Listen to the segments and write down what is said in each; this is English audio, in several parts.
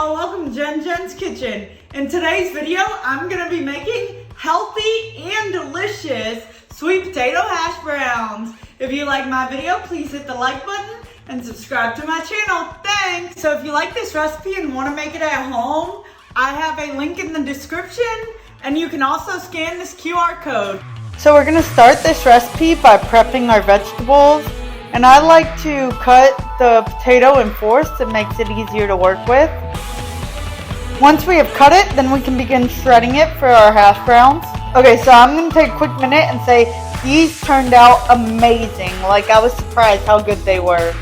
y'all, welcome to Jen's Kitchen. In today's video, I'm gonna be making healthy and delicious sweet potato hash browns. If you like my video, please hit the like button and subscribe to my channel, thanks. So if you like this recipe and wanna make it at home, I have a link in the description and you can also scan this QR code. So we're gonna start this recipe by prepping our vegetables. And I like to cut the potato in fourths. It makes it easier to work with. Once we have cut it, then we can begin shredding it for our hash browns. Okay, so I'm going to take a quick minute and say these turned out amazing. Like, I was surprised how good they were.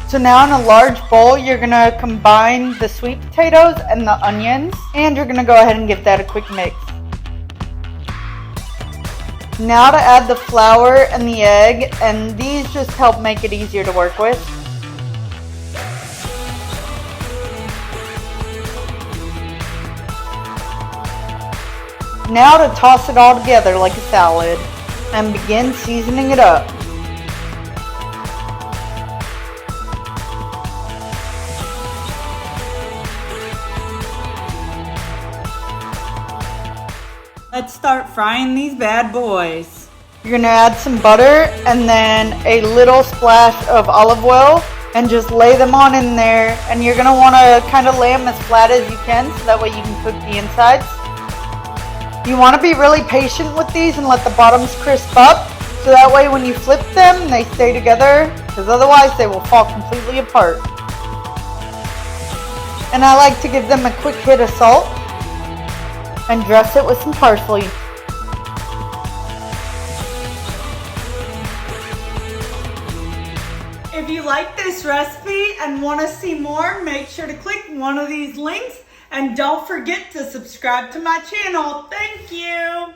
So now in a large bowl, you're gonna combine the sweet potatoes and the onions, and you're gonna go ahead and give that a quick mix. Now to add the flour and the egg, and these just help make it easier to work with. Now to toss it all together like a salad, and begin seasoning it up. Let's start frying these bad boys. You're gonna add some butter and then a little splash of olive oil and just lay them on in there. And you're gonna wanna kind of lay them as flat as you can so that way you can cook the insides. You wanna be really patient with these and let the bottoms crisp up so that way when you flip them, they stay together, because otherwise they will fall completely apart. And I like to give them a quick hit of salt and dress it with some parsley. If you like this recipe and want to see more, make sure to click one of these links and don't forget to subscribe to my channel. Thank you.